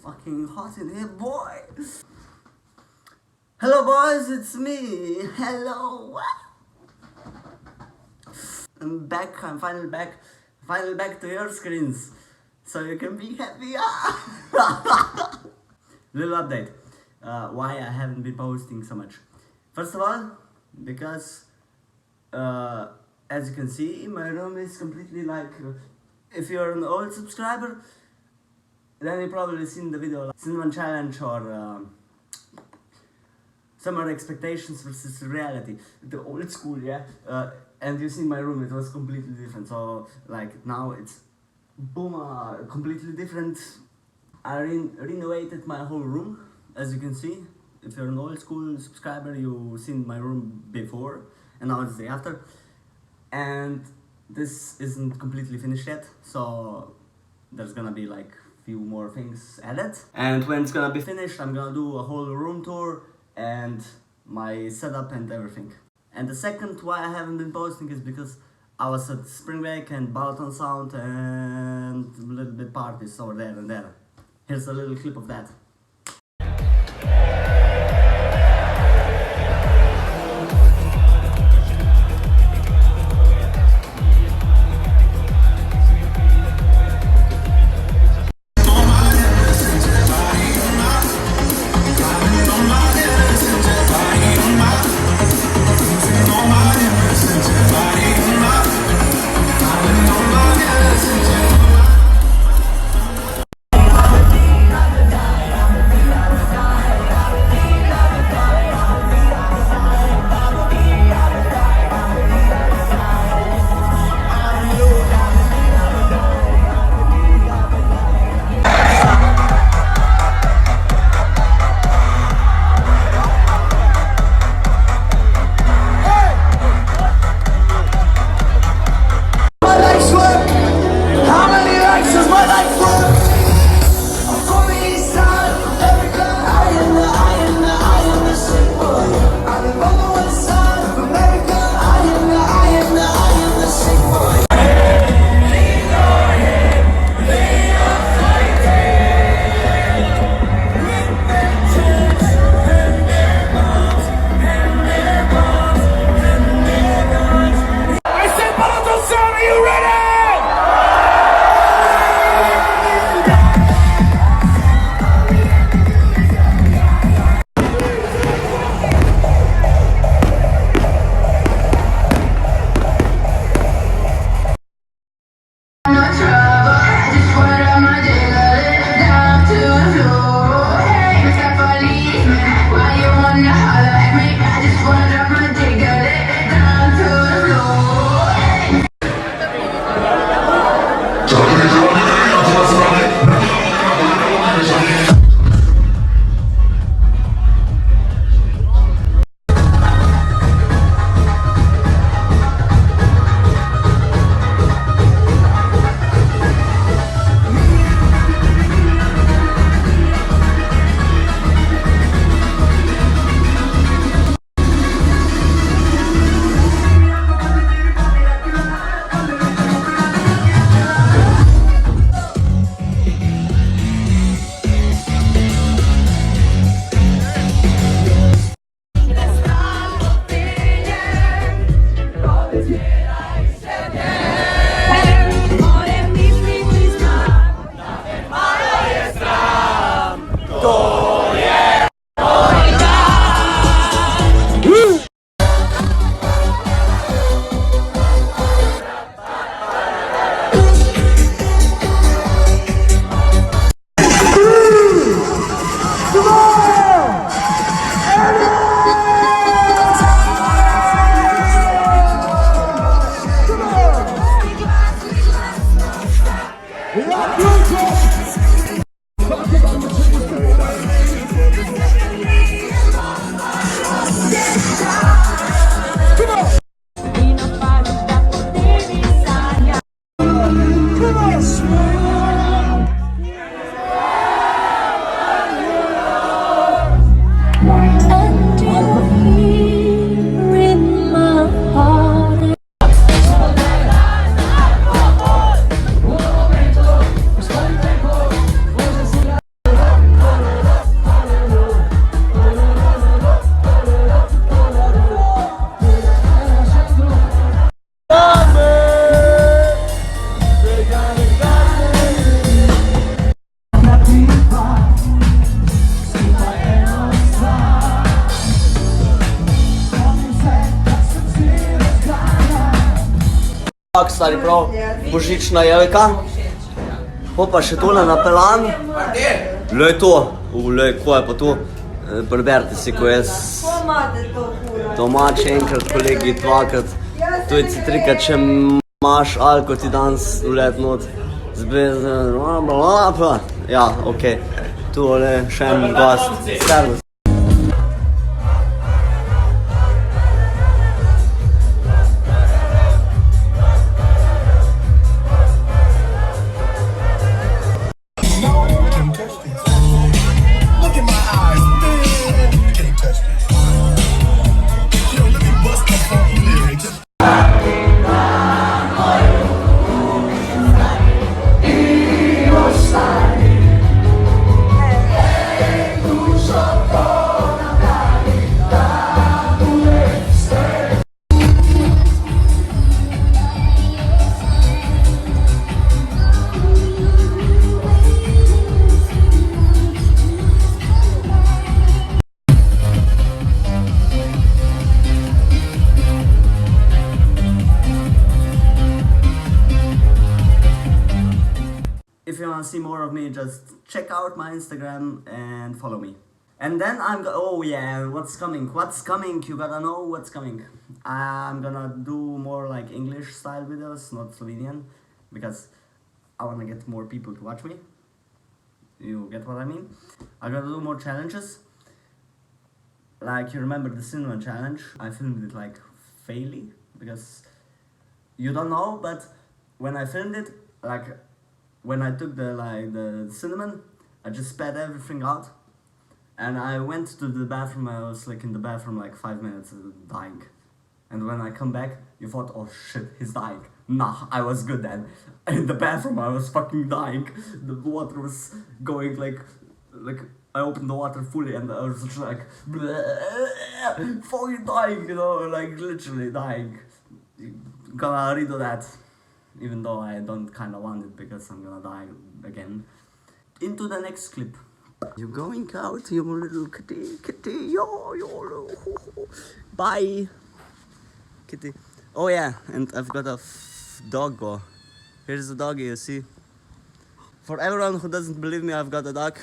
fucking hot in here, boy. Hello, boys, it's me. Hello. I'm back. I'm finally back. Finally back to your screens, so you can be happy. Little update. Why I haven't been posting so much. First of all, because as you can see, my room is completely like. If you're an old subscriber, then you probably seen the video like Cinnamon Challenge or Summer Expectations versus Reality, the old school, yeah. And you see my room, it was completely different. So like now it's boom, completely different. I renovated my whole room, as you can see. If you're an old school subscriber, you've seen my room before, and now it's the after. And this isn't completely finished yet, so there's gonna be like few more things added. And when it's gonna be finished, I'm gonna do a whole room tour and my setup and everything. And the second why I haven't been posting is because I was at spring break and Balaton Sound and a little bit parties over there and there. Here's a little clip of that. stari prav božična jelka. Pa še tole na pelan. Lej to, lej, ko je pa to? Preberite si, ko jaz domač enkrat, kolegi dvakrat, tujci trikrat, če imaš alko ti danes vlet not. Ja, okej, tole še en gost, servus. If you want to see more of me, just check out my Instagram and follow me. And then oh yeah, what's coming? What's coming? You gotta know what's coming. I'm gonna do more like English style videos, not Slovenian, because I wanna get more people to watch me. You get what I mean? I'm gonna do more challenges. Like, you remember the cinnamon challenge? I filmed it like fairly, because you don't know, but when I filmed it, like, when I took the cinnamon, I just spat everything out, and I went to the bathroom. I was like in the bathroom like 5 minutes, dying. And when I come back, you thought, oh shit, he's dying. Nah, I was good then. In the bathroom, I was fucking dying. The water was going like I opened the water fully, and I was just like, fucking dying, you know, like literally dying. Gonna redo that. Even though I don't kinda want it, because I'm gonna die again. Into the next clip. You're going out, you little kitty, yo, bye, kitty. Oh yeah, and I've got a doggo. Here's the doggy, you see. For everyone who doesn't believe me, I've got a dog.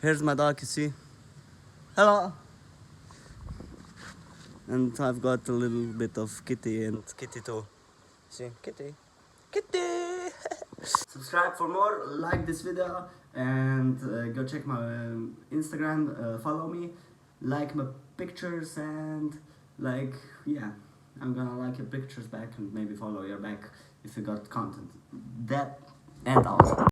Here's my dog, you see. Hello. And I've got a little bit of kitty and kitty too. See, kitty. Kitty! Subscribe for more, like this video, and go check my Instagram, follow me, like my pictures, and like, yeah, I'm gonna like your pictures back and maybe follow your back if you got content. That and out.